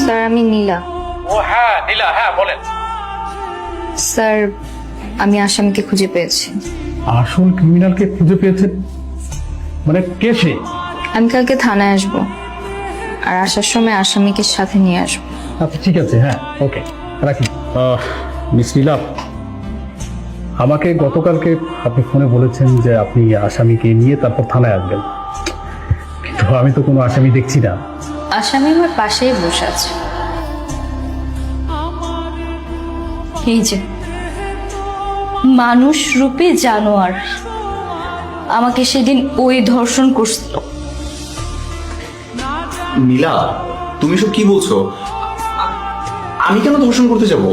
Sir আমি নীলা। ও হ্যাঁ নীলা, হ্যাঁ বলেন। স্যার আমি আসামিকে খুঁজে পেয়েছি। আসল ক্রিমিনালকে খুঁজে পেয়েছেন? মানে কে সে? আমি কালকে থানায় আসব, আর আসার সময় আসামিকে সাথে নিয়ে আসবো। আচ্ছা ঠিক আছে, হ্যাঁ ওকে রাখি। মিস নীলা, আমাকে গতকালকে আপনি ফোনে বলেছেন যে আপনি আসামিকে নিয়ে তারপর থানায় আসবেন, কিন্তু আমি তো কোনো আসামি দেখছি না। আসামি আমার পাশেই বসে আছে, এই যে মানুষ রূপে জানোয়ার আমাকে সেদিন ওই ধর্ষণ করছিল। নীলা, তুমি সব কি বলছো? আমি কেন ধর্ষণ করতে যাব?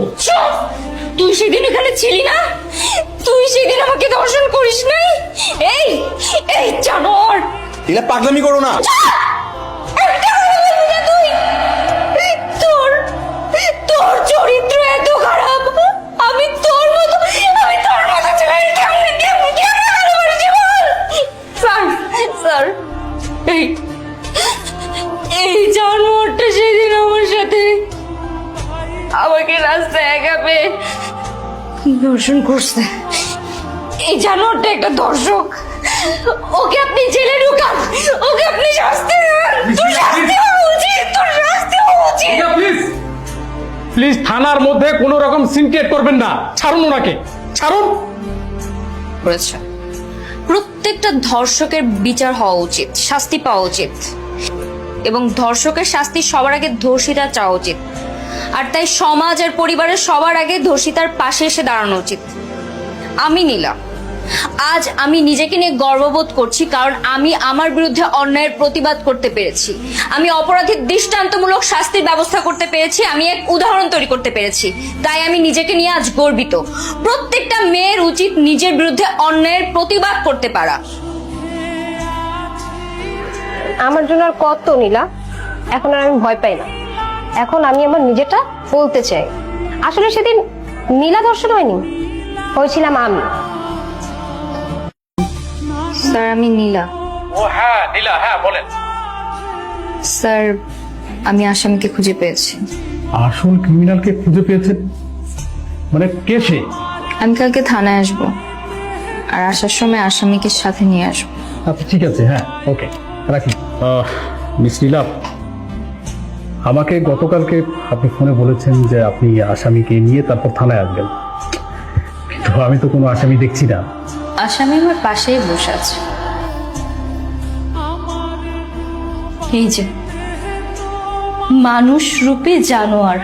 তুই সেদিন এখানে ছিলি না? তুই সেদিন আমাকে ধর্ষণ করিস নাই? এই এই জানোয়ার! নীলা পাগলামি করো না। একটা কথা বলবি না তুই? তোর তোর চরিত্র এত খারাপ, আমি তোর মতো ছেলে কেমনে ভালোবাসি বল? স্যার স্যার, এই এই জানোয়ারটা সেদিন আমার সাথে আমাকে রাস্তায় একা পেয়ে ধর্ষণ করছে। এই জানোয়ারটা একটা দর্শক, ওকে আপনি জেলে ঢুকান, ওকে আপনি শাস্তি দেন। তোর শাস্তি হওয়া উচিত, তোর শাস্তি হওয়া উচিত। প্লিজ প্লিজ থানার মধ্যে কোনো রকম সিনক্রিয়েট করবেন না, ছাড়ুন ওনাকে, ছাড়ুন। করেছে প্রত্যেকটা ধর্ষকের বিচার হওয়া উচিত, শাস্তি পাওয়া উচিত, এবং ধর্ষকের শাস্তি সবার আগে ধর্ষিতা চাওয়া উচিত। আর তাই সমাজ আর পরিবারের সবার আগে ধর্ষিতার পাশে এসে দাঁড়ানো উচিত। আমি নীলা, আজ আমি নিজেকে নিয়ে গর্ববোধ করছি, কারণ আমি আমার বিরুদ্ধে অন্যায়ের প্রতিবাদ করতে পেরেছি। আমি অপরাধীর দৃষ্টান্তমূলক শাস্তির ব্যবস্থা করতে পেরেছি, আমি এক উদাহরণ তৈরি করতে পেরেছি। তাই আমি নিজেকে নিয়ে আজ গর্বিত। প্রত্যেকটা মেয়ের উচিত নিজের বিরুদ্ধে অন্যায়ের প্রতিবাদ করতে পারা। আমার জন্য আর কত নীলা, এখন আর আমি ভয় পাই না। এখন আমি আমার নিজেটা বলতে চাই। আসলে সেদিন নীলা ধর্ষণ হয়নি, হয়েছিলাম আমি। স্যার আমি নীলা। ও হ্যাঁ নীলা, হ্যাঁ বলেন। স্যার আমি আসামিকে খুঁজে পেয়েছি। আসল ক্রিমিনালকে খুঁজে পেয়েছেন? মানে কে সে? আমি কালকে থানায় আসব, আর আসার সময় আসামিকে সাথে নিয়ে আসবো। আচ্ছা ঠিক আছে, হ্যাঁ ওকে রাখি। মিস নীলা, আমাকে গতকালকে আপনি ফোনে বলেছেন যে আপনি আসামিকে নিয়ে তারপর থানায় আসবেন, কিন্তু আমি তো কোনো আসামি দেখছি না। আসামি আমার পাশেই বসে আছে, এই যে মানুষ রূপে জানোয়ার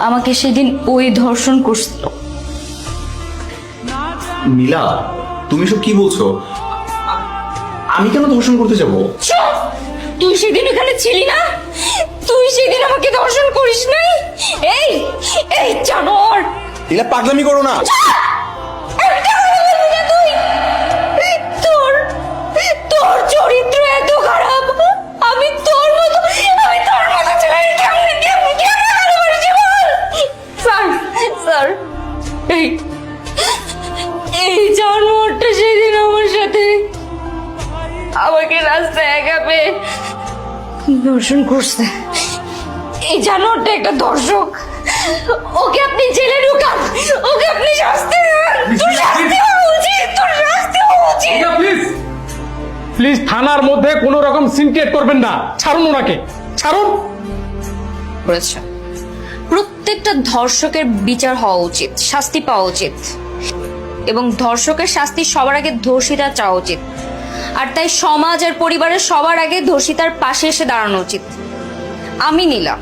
আমাকে সেদিন ওই ধর্ষণ করছিল। নীলা, তুমি সব কি বলছো? আমি কেন ধর্ষণ করতে যাব? তুই সেদিন এখানে ছিলি না? তুই সেদিন আমাকে ধর্ষণ করিস নাই? এই এই জানোয়ার! নীলা পাগলামি করো না। একটা কথা বলবি না তুই? তোর তোর চরিত্র এত খারাপ, আমি তোর মতো ছেলে কেমনে ভালোবাসি বল? স্যার স্যার, এই এই জানোয়ারটা সেদিন আমার সাথে আমাকে রাস্তায় একা পেয়ে ধর্ষণ করছে। এই জানোয়ারটা একটা দর্শক, ওকে আপনি জেলে ঢুকান, ওকে আপনি শাস্তি দেন। তোর শাস্তি হওয়া উচিত, তোর শাস্তি হওয়া উচিত। প্লিজ প্লিজ থানার মধ্যে কোনো রকম সিনক্রিয়েট করবেন না, ছাড়ুন ওনাকে, ছাড়ুন। করেছে প্রত্যেকটা ধর্ষকের বিচার হওয়া উচিত, শাস্তি পাওয়া উচিত, এবং ধর্ষকের শাস্তি সবার আগে ধর্ষিতা চাওয়া উচিত। আর তাই সমাজ আর পরিবারের সবার আগে ধর্ষিতার পাশে এসে দাঁড়ানো উচিত। আমি নীলা,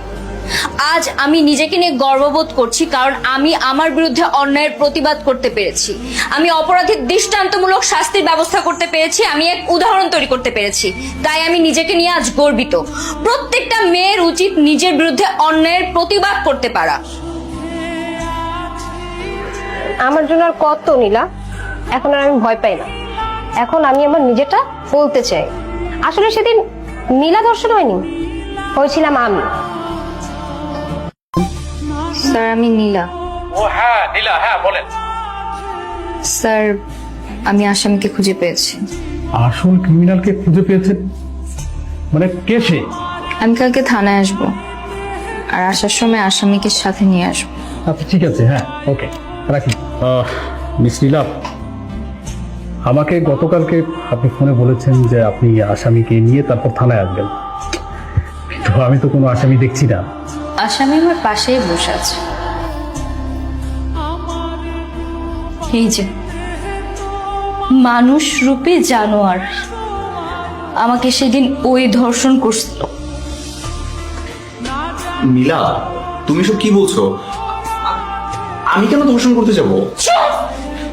আজ আমি নিজেকে নিয়ে গর্ববোধ করছি, কারণ আমি আমার বিরুদ্ধে অন্যায়ের প্রতিবাদ করতে পেরেছি। আমি অপরাধীর দৃষ্টান্তমূলক শাস্তির ব্যবস্থা করতে পেরেছি, আমি এক উদাহরণ তৈরি করতে পেরেছি। তাই আমি নিজেকে নিয়ে আজ গর্বিত। প্রত্যেকটা মেয়ের উচিত নিজের বিরুদ্ধে অন্যায়ের প্রতিবাদ করতে পারা। আমার জন্য আর কত নীলা, এখন আর আমি ভয় পাই না। এখন আমি আমার নিজেটা বলতে চাই। আসলে সেদিন নীলা ধর্ষণ হয়নি, হয়েছিলাম আমি। স্যার আমি নীলা। ও হ্যাঁ নীলা, হ্যাঁ বলেন। স্যার আমি আসামিকে খুঁজে পেয়েছি। আসল ক্রিমিনালকে খুঁজে পেয়েছেন? মানে কে সে? আমি কালকে থানায় আসব, আর আসার সময় আসামিকে সাথে নিয়ে আসবো। আচ্ছা ঠিক আছে, হ্যাঁ, ওকে, রাখি। মিস নীলা, আমাকে গতকালকে আপনি ফোনে বলেছেন যে আপনি আসামিকে নিয়ে তারপর থানায় আসবেন, কিন্তু আমি তো কোনো আসামি দেখছি না। আসামি আমার পাশেই বসে আছে, এই যে মানুষ রূপে জানোয়ার আমাকে সেদিন ওই ধর্ষণ করছিল। নীলা, তুমি সব কি বলছো? আমি কেন ধর্ষণ করতে যাব? চুপ!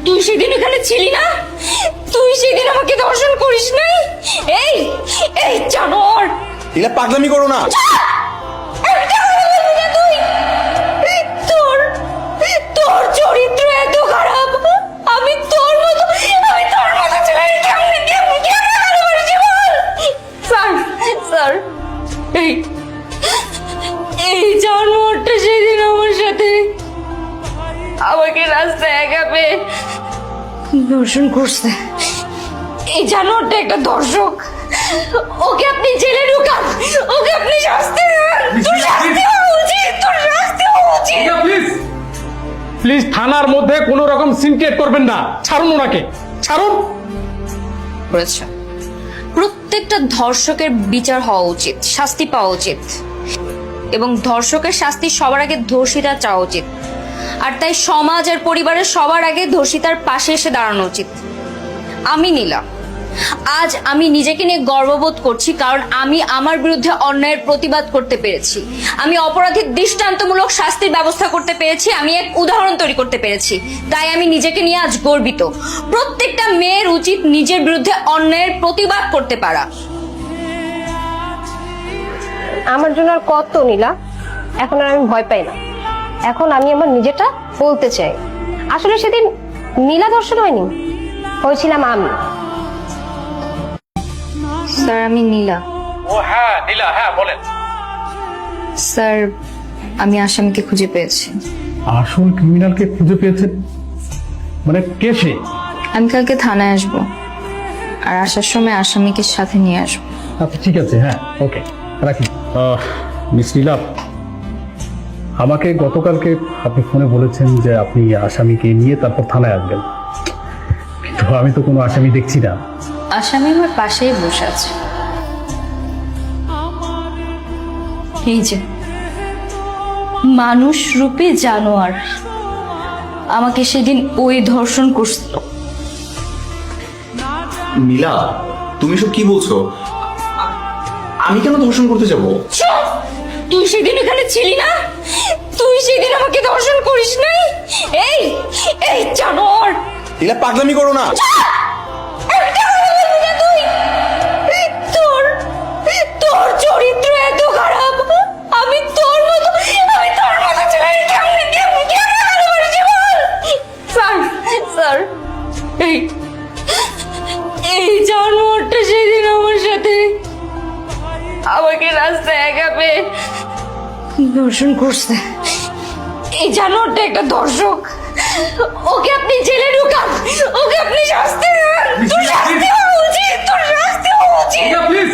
তুই সেদিন এখানে ছিলি না? তুই সেদিন আমাকে ধর্ষণ করিস নাই? এই এই জানোয়ার! নীলা, পাগলামি করো না। একটা কথা বলবি না তুই? তোর তোর চরিত্র এত খারাপ, আমি তোর মতো ছেলেকে কেমনে ভালোবাসি বল? স্যার, স্যার, এই এই জানোয়ারটা সেদিন আমার সাথে আমাকে রাস্তায় একা পেয়ে ধর্ষণ করছে। এই জানোয়ারটা একটা দর্শক, ওকে আপনি জেলে ঢুকান, ওকে আপনি শাস্তি দেন। তোর শাস্তি হওয়া উচিত, তোর শাস্তি হওয়া উচিত। প্লিজ প্লিজ, থানার মধ্যে কোনো রকম সিনক্রেট করবেন না। ছাড়ুন ওনাকে, ছাড়ুন। করেছে, প্রত্যেকটা ধর্ষকের বিচার হওয়া উচিত, শাস্তি পাওয়া উচিত, এবং ধর্ষকের শাস্তি সবার আগে ধর্ষিতা চাওয়া উচিত। আর তাই সমাজ আর পরিবারের সবার আগে ধর্ষিতার পাশে এসে দাঁড়ানো উচিত। আমি নীলা, আজ আমি নিজেকে নিয়ে গর্ববোধ করছি, কারণ আমি আমার বিরুদ্ধে অন্যায়ের প্রতিবাদ করতে পেরেছি, আমি অপরাধীর দৃষ্টান্তমূলক শাস্তির ব্যবস্থা করতে পেরেছি, আমি এক উদাহরণ তৈরি করতে পেরেছি। তাই আমি নিজেকে নিয়ে আজ গর্বিত। প্রত্যেকটা মেয়ের উচিত নিজের বিরুদ্ধে অন্যায়ের প্রতিবাদ করতে পারা। আমার জন্য আর কত নীলা, এখন আর আমি ভয় পাই না। এখন আমি আমার নিজেটা বলতে চাই। আসলে সেদিন নীলা ধর্ষণ হয়নি, হয়েছিলাম আমি। স্যার, আমি নীলা। ও হ্যাঁ নীলা, হ্যাঁ বলেন। স্যার, আমি আসামিকে খুঁজে পেয়েছি। আসল ক্রিমিনালকে খুঁজে পেয়েছেন? মানে কে সে? আমি কালকে থানায় আসবো, আর আসার সময় আসামিকে সাথে নিয়ে আসবো। আচ্ছা ঠিক আছে, হ্যাঁ, ওকে, রাখি। মিস নীলা, আমাকে গতকালকে আপনি ফোনে বলেছেন যে আপনি আসামিকে নিয়ে তারপর থানায় আসবেন, কিন্তু আমি তো কোনো আসামি দেখছি না। আসামি আমার পাশেই বসে আছে, এই যে মানুষ রূপে জানোয়ার আমাকে সেদিন ওই ধর্ষণ করছিল। নীলা, তুমি সব কি বলছো? আমি কেন ধর্ষণ করতে যাব? চুপ! তুই সেদিন এখানে ছিলি না? তুই সেদিন আমাকে ধর্ষণ করিস নাই? এই এই জানোয়ার! নীলা, পাগলামি করো না। একটা কথা বলবি না তুই? তোর তোর চরিত্র এত খারাপ, আমি তোর মতো ছেলেকে কেমনে ভালোবাসি বল? স্যার, স্যার, এই এই জানোয়ারটা সেদিন আমার সাথে আমাকে রাস্তায় একা পেয়ে ধর্ষণ করছে। এই জানোয়ারটা একটা দর্শক, ওকে আপনি জেলে ঢুকান, ওকে আপনি শাস্তি দেন। তোর শাস্তি হওয়া উচিত, তোর শাস্তি হওয়া উচিত। প্লিজ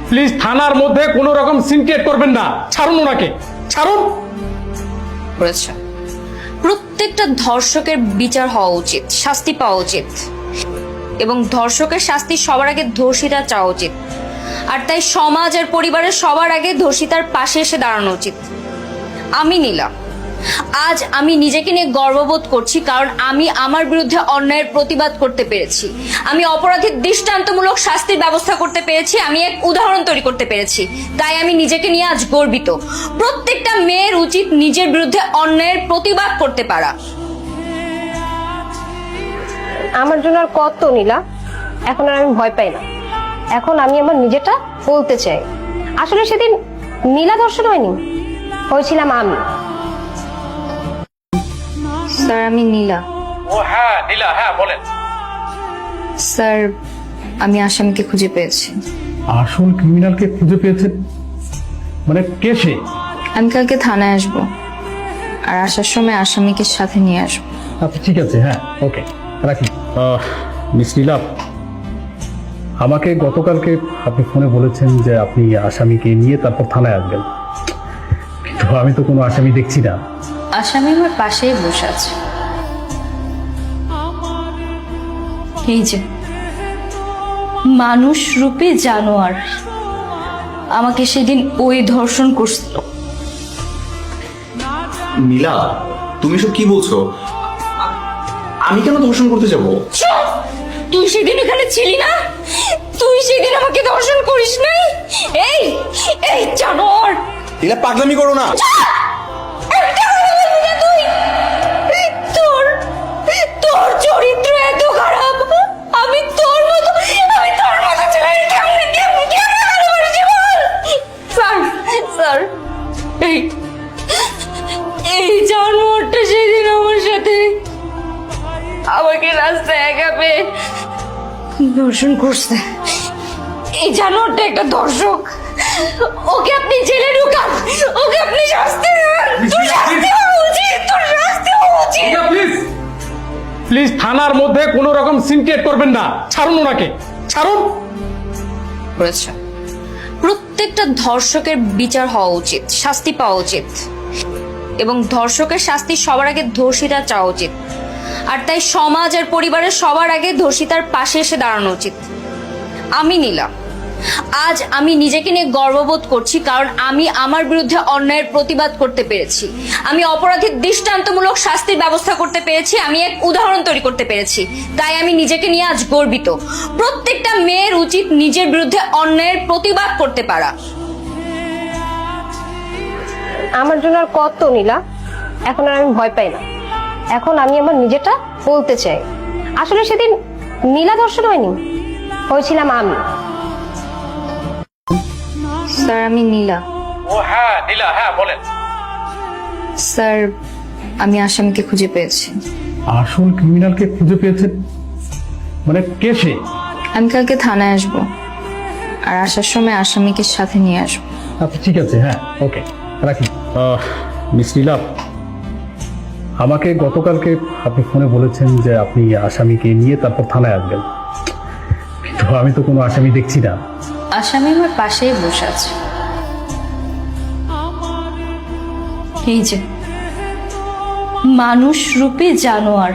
প্লিজ, থানার মধ্যে কোনো রকম সিনক্রেট করবেন না। ছাড়ুন ওনাকে, ছাড়ুন। করেছে, প্রত্যেকটা ধর্ষকের বিচার হওয়া উচিত, শাস্তি পাওয়া উচিত, এবং ধর্ষকের শাস্তি সবার আগে ধর্ষিতা চাওয়া উচিত। আর তাই সমাজ আর পরিবারের সবার আগে ধর্ষিতার পাশে এসে দাঁড়ানো উচিত। আমি নীলা, আজ আমি নিজেকে নিয়ে গর্ববোধ করছি, কারণ আমি আমার বিরুদ্ধে অন্যায়ের প্রতিবাদ করতে পেরেছি, আমি অপরাধীর দৃষ্টান্তমূলক শাস্তির ব্যবস্থা করতে পেরেছি, আমি এক উদাহরণ তৈরি করতে পেরেছি। তাই আমি নিজেকে নিয়ে আজ গর্বিত। প্রত্যেকটা মেয়ের উচিত নিজের বিরুদ্ধে অন্যায়ের প্রতিবাদ করতে পারা। আমার জন্য আর কত নীলা, এখন আর আমি ভয় পাই না। এখন আমি আমার নিজেটা বলতে চাই। আসলে সেদিন নীলা ধর্ষণ হয়নি, হয়েছিলাম আমি। স্যার, আমি নীলা। ও হ্যাঁ নীলা, হ্যাঁ বলেন। স্যার, আমি আসামিকে খুঁজে পেয়েছি। আসল ক্রিমিনালকে খুঁজে পেয়েছেন? মানে কে সে? আমি কালকে থানায় আসবো, আর আসার সময় আসামিকে সাথে নিয়ে আসবো। আচ্ছা ঠিক আছে, হ্যাঁ, ওকে, রাখি। মিস নীলা, আমাকে গতকালকে আপনি ফোনে বলেছেন যে আপনি আসামিকে নিয়ে তারপর থানায় আসবেন, আমি তো কোনো আসামি দেখছি না। আসামি আমার পাশেই বসে আছে। এই যে মানুষ রূপে জানোয়ার আমাকে সেদিন ওই ধর্ষণ করছিল। নীলা, তুমি সব কি বলছো? আমি কেন ধর্ষণ করতে যাব? চুপ! তুই সেদিন এখানে ছিলি না? তুই সেদিন আমাকে ধর্ষণ করিস নাই? এই এই জানোয়ার! নীলা, পাগলামি করো না। একটা কথা বলবি না তুই? তোর তোর চরিত্র এত খারাপ, আমি তোর মতো ছেলে কেমনে ভালোবাসি বল? স্যার স্যার, এই এই জানোয়ারটা সেদিন আমার সাথে আমাকে রাস্তায় একা পেয়ে ধর্ষণ করছে। এই জানোয়ারটা একটা দর্শক, ওকে আপনি জেলে ঢুকান, ওকে আপনি শাস্তি দেন। তোর শাস্তি হওয়া উচিত, তোর শাস্তি হওয়া উচিত। প্লিজ প্লিজ, থানার মধ্যে কোনো রকম সিনক্রিয়েট করবেন না। ছাড়ুন ওনাকে, ছাড়ুন। করেছে প্রত্যেকটা ধর্ষকের বিচার হওয়া উচিত, শাস্তি পাওয়া উচিত, এবং ধর্ষকের শাস্তি সবার আগে ধর্ষিতা চাওয়া উচিত। আর তাই সমাজ আর পরিবারের সবার আগে ধর্ষিতার পাশে এসে দাঁড়ানো উচিত। আমি নীলা, আজ আমি নিজেকে নিয়ে গর্ববোধ করছি, কারণ আমি আমার বিরুদ্ধে অন্যায়ের প্রতিবাদ করতে পেরেছি। আমি অপরাধীর দৃষ্টান্তমূলক শাস্তির ব্যবস্থা করতে পেরেছি, আমি এক উদাহরণ তৈরি করতে পেরেছি। তাই আমি নিজেকে নিয়ে আজ গর্বিত। প্রত্যেকটা মেয়ের উচিত নিজের বিরুদ্ধে অন্যায়ের প্রতিবাদ করতে পারা। আমার জন্য আর কত নীলা, এখন আর আমি ভয় পাই না। এখন আমি আমার নিজেটা বলতে চাই। আসলে সেদিন নীলা ধর্ষণ হয়নি, হয়েছিলাম আমি। স্যার, আমি নীলা। ও হ্যাঁ নীলা, হ্যাঁ বলেন। স্যার, আমি আসামিকে খুঁজে পেয়েছি। আসল ক্রিমিনালকে খুঁজে পেয়েছেন? মানে কে সে? আমি কালকে থানায় আসবো, আর আসার সময় আসামিকে সাথে নিয়ে আসবো। আচ্ছা ঠিক আছে, হ্যাঁ ওকে, রাখি। মিস নীলা, আমাকে গতকালকে আপনি ফোনে বলেছেন যে আপনি আসামিকে নিয়ে তারপর থানায় আসবেন, কিন্তু আমি তো কোনো আসামি দেখছি না। আসামি আমার পাশেই বসে আছে। এই যে মানুষ রূপে জানোয়ার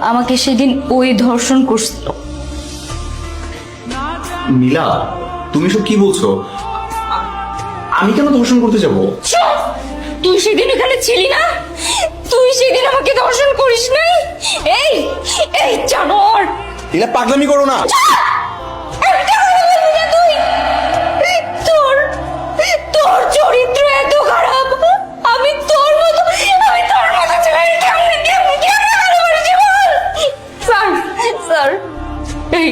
আমাকে সেদিন ওই ধর্ষণ করছিল। নীলা, তুমি সব কি বলছো? আমি কেন ধর্ষণ করতে যাব? চুপ! তুই সেদিন এখানে ছিলি না? তুই সেদিন আমাকে ধর্ষণ করিস নাই? এই এই জানোয়ার! নীলা, পাগলামি করো না। একটা কথা বলবি না তুই? তোর তোর চরিত্র এত খারাপ, আমি তোর মতো ছেলে কেমনে ভালোবাসি বল? স্যার স্যার, এই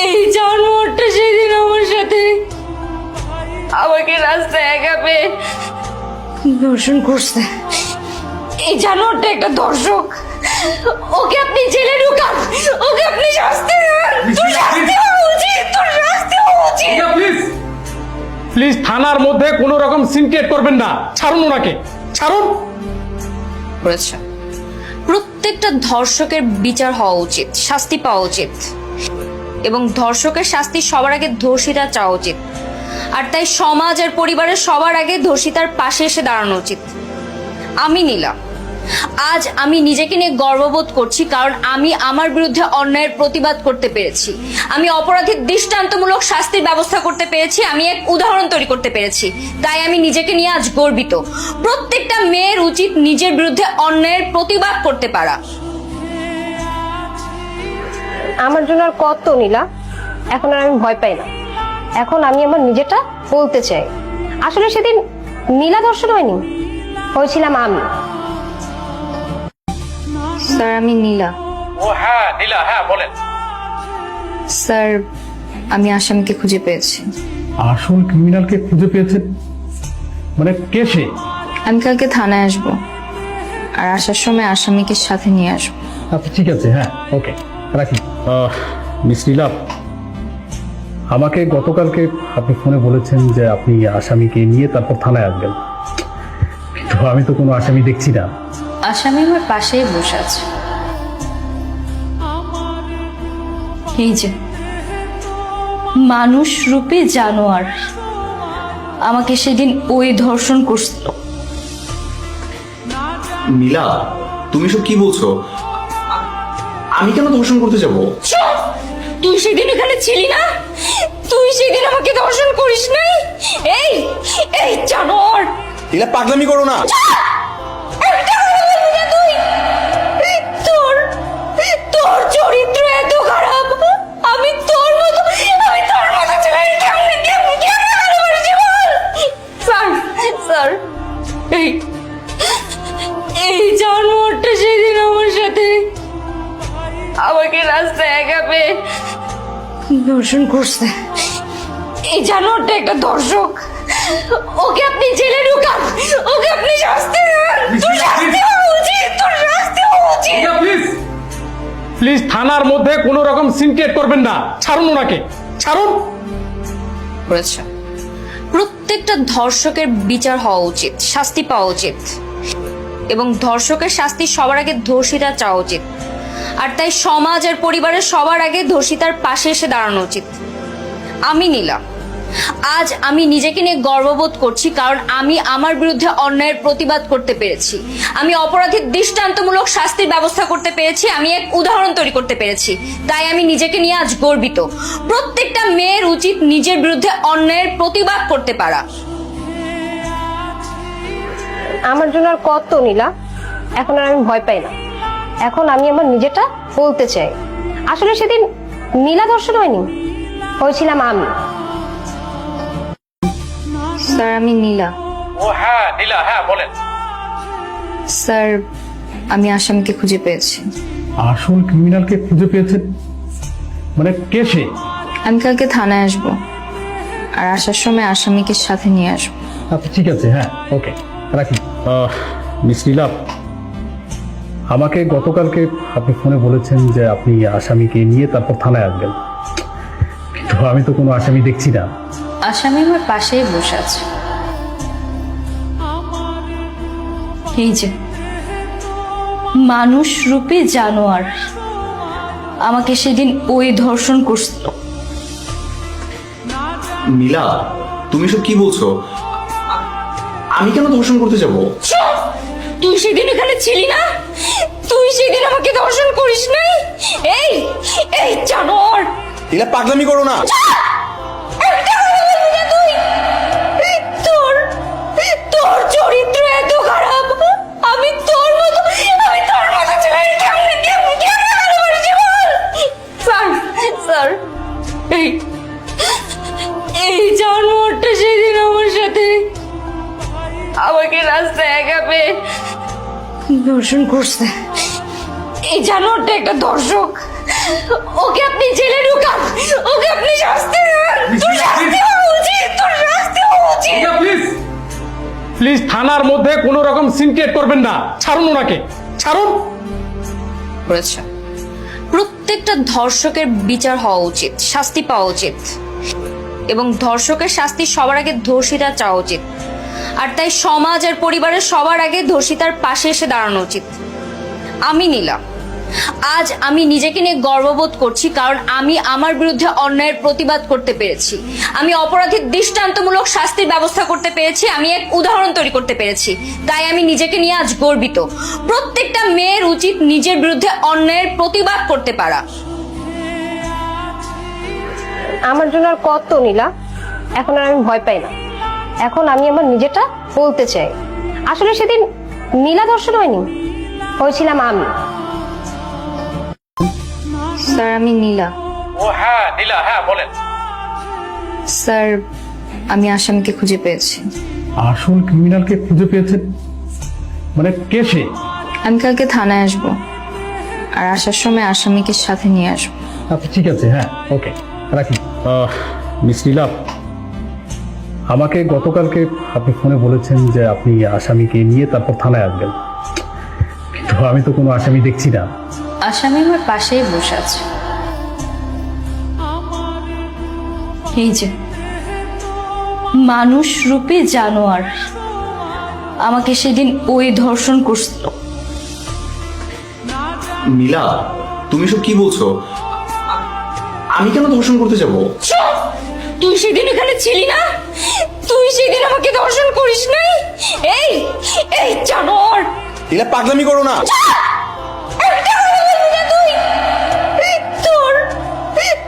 এই জানোয়ারটা সেদিন আমার সাথে আমাকে রাস্তায় একা পেয়ে ধর্ষণ করছে। এই জানোয়ারটা একটা দর্শক, ওকে আপনি জেলে ঢুকান, ওকে আপনি শাস্তি দেন। তোর শাস্তি হওয়া উচিত, তোর শাস্তি হওয়া উচিত। প্লিজ প্লিজ, থানার মধ্যে কোনো রকম সিনক্রিয়েট করবেন না। ছাড়ুন ওনাকে, ছাড়ুন। করেছে প্রত্যেকটা ধর্ষকের বিচার হওয়া উচিত, শাস্তি পাওয়া উচিত, এবং ধর্ষকের শাস্তি সবার আগে ধর্ষিতা চাওয়া উচিত। আর তাই সমাজ আর পরিবারের সবার আগে ধর্ষিতার পাশে এসে দাঁড়ানো উচিত। আমি নীলা, আজ আমি নিজেকে নিয়ে গর্ববোধ করছি, কারণ আমি আমার বিরুদ্ধে অন্যায়ের প্রতিবাদ করতে পেরেছি। আমি অপরাধীর দৃষ্টান্তমূলক শাস্তির ব্যবস্থা করতে পেরেছি, আমি এক উদাহরণ তৈরি করতে পেরেছি। তাই আমি নিজেকে নিয়ে আজ গর্বিত। প্রত্যেকটা মেয়ের উচিত নিজের বিরুদ্ধে অন্যায়ের প্রতিবাদ করতে পারা। আমার জন্য আর কত নীলা, এখন আর আমি ভয় পাই না। এখন আমি আমার নিজেটা বলতে চাই। আসলে সেদিন নীলা ধর্ষণ হয়নি, হয়েছিলাম আমি। স্যার, আমি নীলা। ও হ্যাঁ নীলা, হ্যাঁ বলেন। স্যার, আমি আসামিকে খুঁজে পেয়েছি। আসল ক্রিমিনালকে খুঁজে পেয়েছেন? মানে কে সে? আমি কালকে থানায় আসবো, আর আসার সময় আসামিকে সাথে নিয়ে আসবো। আচ্ছা ঠিক আছে, হ্যাঁ ওকে, রাখি। মিস নীলা, আমাকে গতকালকে আপনি ফোনে বলেছেন যে আপনি আসামিকে নিয়ে তারপর থানায় আসবেন, কিন্তু আমি তো কোনো আসামি দেখছি না। আসামি আমার পাশেই বসে আছে। এই যে মানুষ রূপে জানোয়ার আমাকে সেদিন ওই ধর্ষণ করছিল। নীলা, তুমি সব কি বলছো? আমি কেন ধর্ষণ করতে যাব? চুপ! তুই সেদিন এখানে ছিলি না? তুই সেদিন আমাকে ধর্ষণ করিস নাই? এই এই জানোয়ার! নীলা, পাগলামি করো না। একটা কথা বলবি না তুই? তোর তোর চরিত্র এত খারাপ, আমি তোর মতো ছেলেকে কেমনে ভালোবাসি বল? স্যার স্যার, এই এই জানোয়ারটা সেদিন আমার সাথে আমাকে রাস্তায় একা পেয়ে ধর্ষণ করছে। এই জানোয়ারটা একটা দর্শক, ওকে আপনি জেলে ঢুকান, ওকে আপনি শাস্তি দেন। তোর শাস্তি হওয়া উচিত, তোর শাস্তি হওয়া উচিত। প্লিজ প্লিজ, থানার মধ্যে কোনো রকম সিনক্রিয়েট করবেন না। ছাড়ুন ওনাকে, ছাড়ুন। করেছে, প্রত্যেকটা ধর্ষকের বিচার হওয়া উচিত, শাস্তি পাওয়া উচিত, এবং ধর্ষকের শাস্তি সবার আগে ধর্ষিতা চাওয়া উচিত। আর তাই সমাজ আর পরিবারের সবার আগে ধর্ষিতার পাশে এসে দাঁড়ানো উচিত। আমি নীলা, আজ আমি নিজেকে নিয়ে গর্ববোধ করছি, কারণ আমি আমার বিরুদ্ধে অন্যায়ের প্রতিবাদ করতে পেরেছি। আমি অপরাধীর দৃষ্টান্তমূলক শাস্তির ব্যবস্থা করতে পেরেছি, আমি এক উদাহরণ তৈরি করতে পেরেছি। তাই আমি নিজেকে নিয়ে আজ গর্বিত। প্রত্যেকটা মেয়ের উচিত নিজের বিরুদ্ধে অন্যায়ের প্রতিবাদ করতে পারা। আমার জন্য আর কত নীলা, এখন আর আমি ভয় পাই না। এখন আমি আমার নিজেটা বলতে চাই। আসলে সেদিন নীলা ধর্ষণ হয়নি, হয়েছিলাম আমি। স্যার, আমি নীলা। ও হ্যাঁ নীলা, হ্যাঁ বলেন। স্যার, আমি আসামিকে খুঁজে পেয়েছি। আসল ক্রিমিনালকে খুঁজে পেয়েছেন? মানে কে সে? আমি কালকে থানায় আসবো, আর আসার সময় আসামিকে সাথে নিয়ে আসবো। আচ্ছা ঠিক আছে, হ্যাঁ ওকে, রাখি। মিস নীলা, আমাকে গতকালকে আপনি ফোনে বলেছেন যে আপনি আসামিকে নিয়ে তারপর থানায় আসবেন, কিন্তু আমি তো কোনো আসামি দেখছি না। আসামি আমার পাশেই বসে আছে, এই যে মানুষ রূপে জানোয়ার, আমাকে সেদিন ওই ধর্ষণ করছিল। নীলা, তুমি সব কি বলছো? আমি কেন ধর্ষণ করতে যাব? চুপ! তুই সেদিন এখানে ছিলি না? তুই সেদিন আমাকে ধর্ষণ করিস নাই? এই এই জানোয়ার! নীলা, পাগলামি করো না। একটা কথা বলবি না তুই? তোর তোর চরিত্র এত খারাপ, আমি তোর মতো ছেলেকে কেমনে ভালোবাসি বল? স্যার স্যার, এই এই জানোয়ারটা সেদিন আমার সাথে আমাকে রাস্তায় একা পেয়ে ধর্ষণ করছে। এই জানোয়ারটা একটা দর্শক, ওকে আপনি জেলে ঢুকান, ওকে আপনি শাস্তি দেন। তোর শাস্তি হওয়া উচিত, তোর শাস্তি হওয়া উচিত। প্লিজ প্লিজ, থানার মধ্যে কোনো রকম সিনক্রিয়েট করবেন না। ছাড়ুন ওনাকে, ছাড়ুন। করেছে, প্রত্যেকটা ধর্ষকের বিচার হওয়া উচিত, শাস্তি পাওয়া উচিত, এবং ধর্ষকের শাস্তি সবার আগে ধর্ষিতা চাওয়া উচিত। আর তাই সমাজ আর পরিবারের সবার আগে ধর্ষিতার পাশে এসে দাঁড়ানো উচিত। আমি নীলা, আজ আমি নিজেকে নিয়ে গর্ববোধ করছি, কারণ আমি আমার বিরুদ্ধে অন্যায়ের প্রতিবাদ করতে পেরেছি। আমি অপরাধীর দৃষ্টান্তমূলক শাস্তির ব্যবস্থা করতে পেরেছি, আমি এক উদাহরণ তৈরি করতে পেরেছি। তাই আমি নিজেকে নিয়ে আজ গর্বিত। প্রত্যেকটা মেয়ের উচিত নিজের বিরুদ্ধে অন্যায়ের প্রতিবাদ করতে পারা। আমার জন্য আর কত নীলা, এখন আর আমি ভয় পাই না। এখন আমি আমার নিজেটা বলতে চাই। আসলে সেদিন নীলা ধর্ষণ হয়নি, হয়েছিলাম আমি। স্যার, আমি নীলা। ও হ্যাঁ নীলা, হ্যাঁ বলেন। স্যার, আমি আসামিকে খুঁজে পেয়েছি। আসল ক্রিমিনালকে খুঁজে পেয়েছেন? মানে কে সে? আমি কালকে থানায় আসবো, আর আসার সময় আসামিকে সাথে নিয়ে আসবো। আচ্ছা ঠিক আছে, হ্যাঁ ওকে, রাখি। মিস নীলা, আমাকে গতকালকে আপনি ফোনে বলেছেন যে আপনি আসামিকে নিয়ে তারপর থানায় আসবেন, কিন্তু আমি তো কোনো আসামি দেখছি না। আসামি আমার পাশেই বসে আছে, এই যে মানুষ রূপে জানোয়ার, আমাকে সেদিন ওই ধর্ষণ করছিল। নীলা, তুমি সব কি বলছো? আমি কেন ধর্ষণ করতে যাব? চুপ! তুই সেদিন এখানে ছিলি না? তুই সেদিন নীলা পাগলামি করো না। একটা কথা বলবি না তুই? তোর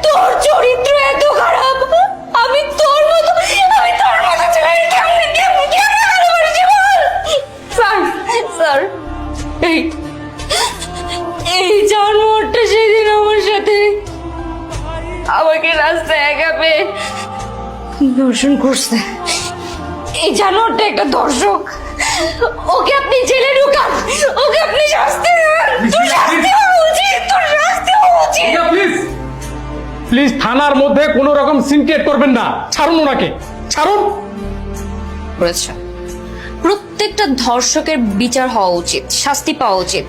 তোর চরিত্র এত খারাপ, আমি তোর মতো ছেলেকে কেমনে ভালোবাসি বল? স্যার স্যার, এই এই জানোয়ারটা সেদিন আমার সাথে আমাকে রাস্তায় একা পেয়ে দর্শন করছে। এই জানোয়ারটা একটা দর্শক, ওকে আপনি জেলে ঢুকান, ওকে আপনি শাস্তি দেন। তোর শাস্তি হওয়া উচিত, তোর শাস্তি হওয়া উচিত। প্লিজ প্লিজ থানার মধ্যে কোনো রকম সিনক্রেট করবেন না, ছাড়ুন ওনাকে, ছাড়ুন। করেছে, প্রত্যেকটা ধর্ষকের বিচার হওয়া উচিত, শাস্তি পাওয়া উচিত,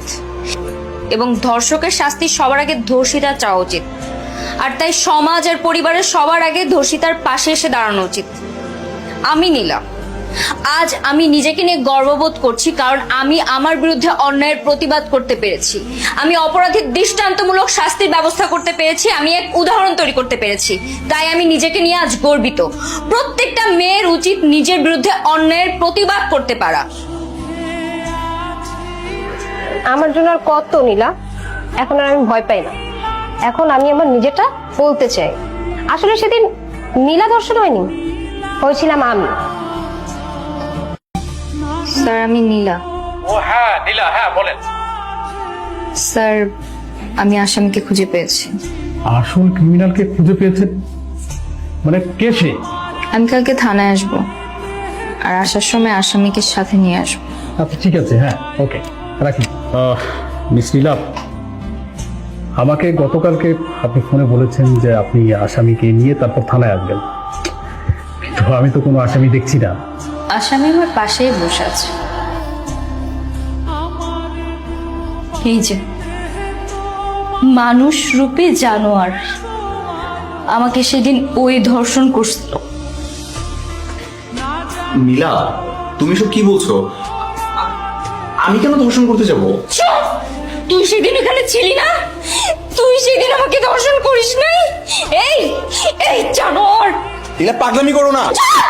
এবং ধর্ষকের শাস্তি সবার আগে ধর্ষিতা চাওয়া উচিত। আর তাই সমাজ আর পরিবারের সবার আগে ধর্ষিতার পাশে এসে দাঁড়ানো উচিত। আমি নীলা, আজ আমি নিজেকে নিয়ে গর্ববোধ করছি, কারণ আমি আমার বিরুদ্ধে অন্যায়ের প্রতিবাদ করতে পেরেছি, আমি অপরাধীর দৃষ্টান্তমূলক শাস্তির ব্যবস্থা করতে পেরেছি, আমি এক উদাহরণ তৈরি করতে পেরেছি। তাই আমি নিজেকে নিয়ে আজ গর্বিত। প্রত্যেকটা মেয়ের উচিত নিজের বিরুদ্ধে অন্যায়ের প্রতিবাদ করতে পারা। আমার জন্য আর কত নীলা, এখন আর আমি ভয় পাই না। এখন আমি আমার নিজেটা বলতে চাই। আসলে সেদিন নীলা ধর্ষণ হয়নি, হয়েছিলাম আমি। স্যার, আমি নীলা। ও হ্যাঁ নীলা, হ্যাঁ বলেন। স্যার, আমি আসামিকে খুঁজে পেয়েছি। আসল ক্রিমিনালকে খুঁজে পেয়েছেন? মানে কে সে? আমি কালকে থানায় আসব, আর আসার সময় আসামিকে সাথে নিয়ে আসবো। আচ্ছা ঠিক আছে, হ্যাঁ ওকে, রাখি। মিস নীলা, আমাকে গতকালকে আপনি ফোনে বলেছেন যে আপনি আসামিকে নিয়ে তারপর থানায় আসবেন, কিন্তু আমি তো কোনো আসামি দেখছি না। আসামি আমার পাশেই বসে আছে, এই যে মানুষ রূপে জানোয়ার, আমাকে সেদিন ওই ধর্ষণ করছিল। নীলা, তুমি সব কি বলছো? আমি কেন ধর্ষণ করতে যাব? চুপ! তুই সেদিন এখানে ছিলি না? তুই সেদিন আমাকে ধর্ষণ করিস নাই? এই এই জানোয়ার! নীলা পাগলামি করো না। চুপ!